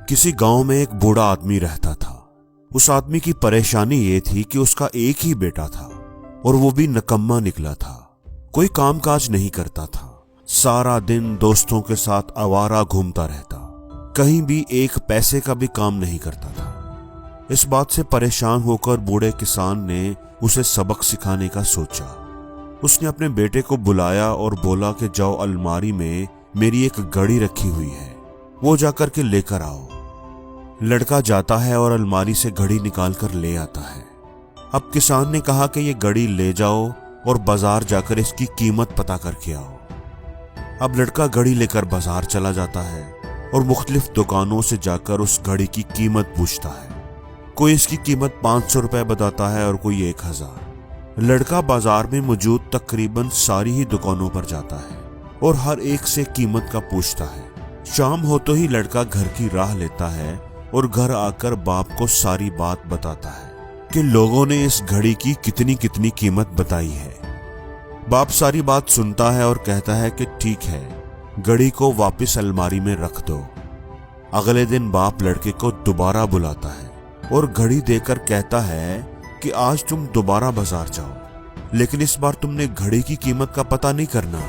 किसी गांव में एक बूढ़ा आदमी रहता था। उस आदमी की परेशानी ये थी कि उसका एक ही बेटा था और वो भी निकम्मा निकला था। कोई कामकाज नहीं करता था, सारा दिन दोस्तों के साथ आवारा घूमता रहता, कहीं भी एक पैसे का भी काम नहीं करता था। इस बात से परेशान होकर बूढ़े किसान ने उसे सबक सिखाने का सोचा। उसने अपने बेटे को बुलाया और बोला कि जाओ, अलमारी में मेरी एक घड़ी रखी हुई है, वो जाकर के लेकर आओ। लड़का जाता है और अलमारी से घड़ी निकाल कर ले आता है। अब किसान ने कहा कि ये घड़ी ले जाओ और बाजार जाकर इसकी कीमत पता करके आओ। अब लड़का घड़ी लेकर बाजार चला जाता है और मुख्तलिफ दुकानों से जाकर उस घड़ी की कीमत पूछता है। कोई इसकी कीमत 500 रुपए बताता है और कोई 1000। लड़का बाजार में मौजूद तकरीबन सारी ही दुकानों पर जाता है और हर एक से कीमत का पूछता है। शाम होते ही लड़का घर की राह लेता है और घर आकर बाप को सारी बात बताता है कि लोगों ने इस घड़ी की कितनी कितनी कीमत बताई है। बाप सारी बात सुनता है और कहता है कि ठीक है, घड़ी को वापस अलमारी में रख दो। अगले दिन बाप लड़के को दोबारा बुलाता है और घड़ी देकर कहता है कि आज तुम दोबारा बाजार जाओ, लेकिन इस बार तुमने घड़ी की कीमत का पता नहीं करना,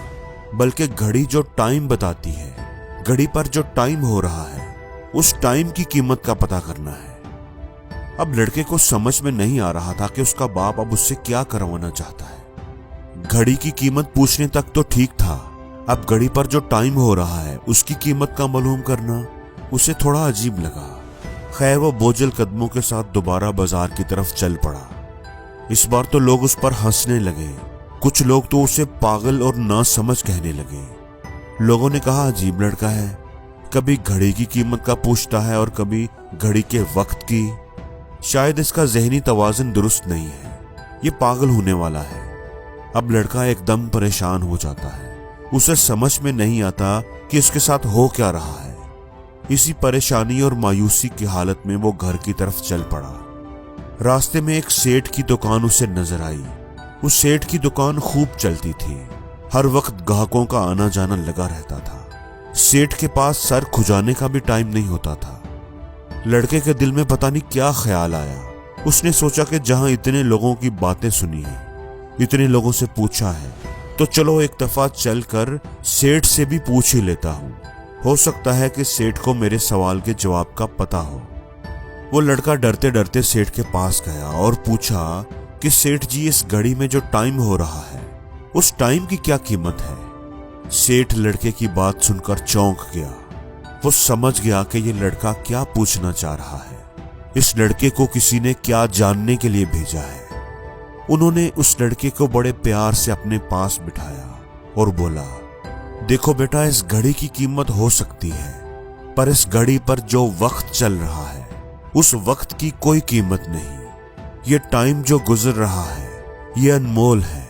बल्कि घड़ी जो टाइम बताती है, घड़ी पर जो टाइम हो रहा है, उस टाइम की कीमत का पता करना है। अब लड़के को समझ में नहीं आ रहा था कि उसका बाप अब उससे क्या करवाना चाहता है। घड़ी की कीमत पूछने तक तो ठीक था, अब घड़ी पर जो टाइम हो रहा है उसकी कीमत का मालूम करना उसे थोड़ा अजीब लगा। खैर, वो बोझल कदमों के साथ दोबारा बाजार की तरफ चल पड़ा। इस बार तो लोग उस पर हंसने लगे, कुछ लोग तो उसे पागल और नासमझ कहने लगे। लोगों ने कहा, अजीब लड़का है, कभी घड़ी की कीमत का पूछता है और कभी घड़ी के वक्त की। शायद इसका जहनी तवाज़ुन दुरुस्त नहीं है, ये पागल होने वाला है। अब लड़का एकदम परेशान हो जाता है, उसे समझ में नहीं आता कि उसके साथ हो क्या रहा है। इसी परेशानी और मायूसी की हालत में वो घर की तरफ चल पड़ा। रास्ते में एक सेठ की दुकान उसे नजर आई। उस सेठ की दुकान खूब चलती थी, हर वक्त ग्राहकों का आना जाना लगा रहता था। सेठ के पास सर खुजाने का भी टाइम नहीं होता था। लड़के के दिल में पता नहीं क्या ख्याल आया। उसने सोचा कि जहां इतने लोगों की बातें सुनी हैं, इतने लोगों से पूछा है, तो चलो एक दफा चलकर सेठ से भी पूछ ही लेता हूं। हो सकता है कि सेठ को मेरे सवाल के जवाब का पता हो। वो लड़का डरते डरते सेठ के पास गया और पूछा कि सेठ जी, इस घड़ी में जो टाइम हो रहा है, उस टाइम की क्या कीमत है? सेठ लड़के की बात सुनकर चौंक गया। वो समझ गया कि ये लड़का क्या पूछना चाह रहा है। इस लड़के को किसी ने क्या जानने के लिए भेजा है। उन्होंने उस लड़के को बड़े प्यार से अपने पास बिठाया और बोला, देखो बेटा, इस घड़ी की कीमत हो सकती है, पर इस घड़ी पर जो वक्त चल रहा है, उस वक्त की कोई कीमत नहीं। ये टाइम जो गुजर रहा है, ये अनमोल है।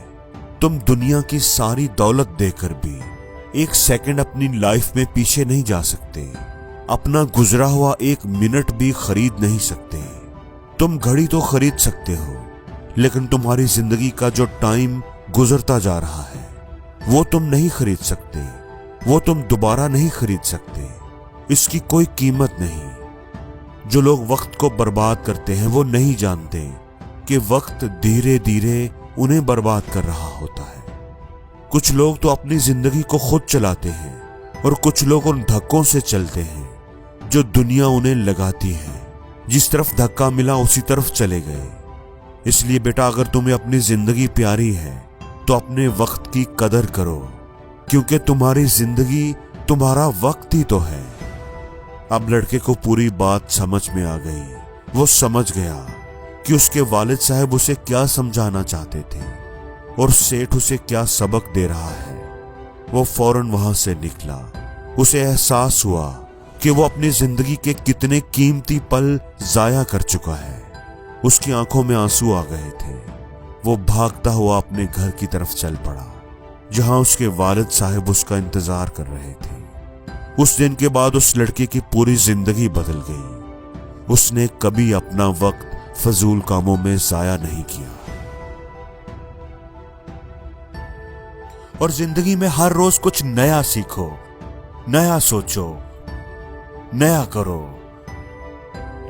तुम दुनिया की सारी दौलत देकर भी एक सेकंड अपनी लाइफ में पीछे नहीं जा सकते, अपना गुजरा हुआ एक मिनट भी खरीद नहीं सकते। तुम घड़ी तो खरीद सकते हो, लेकिन तुम्हारी जिंदगी का जो टाइम गुजरता जा रहा है, वो तुम नहीं खरीद सकते, वो तुम दोबारा नहीं खरीद सकते। इसकी कोई कीमत नहीं। जो लोग वक्त को बर्बाद करते हैं वो नहीं जानते कि वक्त धीरे धीरे उन्हें बर्बाद कर रहा होता है। कुछ लोग तो अपनी जिंदगी को खुद चलाते हैं और कुछ लोग उन धक्कों से चलते हैं जो दुनिया उन्हें लगाती है। जिस तरफ धक्का मिला उसी तरफ चले गए। इसलिए बेटा, अगर तुम्हें अपनी जिंदगी प्यारी है तो अपने वक्त की कदर करो, क्योंकि तुम्हारी जिंदगी तुम्हारा वक्त ही तो है। अब लड़के को पूरी बात समझ में आ गई। वो समझ गया कि उसके वालिद साहब उसे क्या समझाना चाहते थे और सेठ उसे क्या सबक दे रहा है। वो फौरन वहां से निकला। उसे एहसास हुआ कि वो अपनी जिंदगी के कितने कीमती पल जाया कर चुका है। उसकी आंखों में आंसू आ गए थे। वो भागता हुआ अपने घर की तरफ चल पड़ा, जहां उसके वालिद साहब उसका इंतजार कर रहे थे। उस दिन के बाद उस लड़के की पूरी जिंदगी बदल गई। उसने कभी अपना वक्त फजूल कामों में जाया नहीं किया। और जिंदगी में हर रोज कुछ नया सीखो, नया सोचो, नया करो,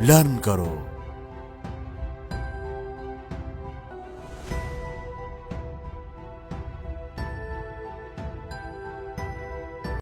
लर्न करो।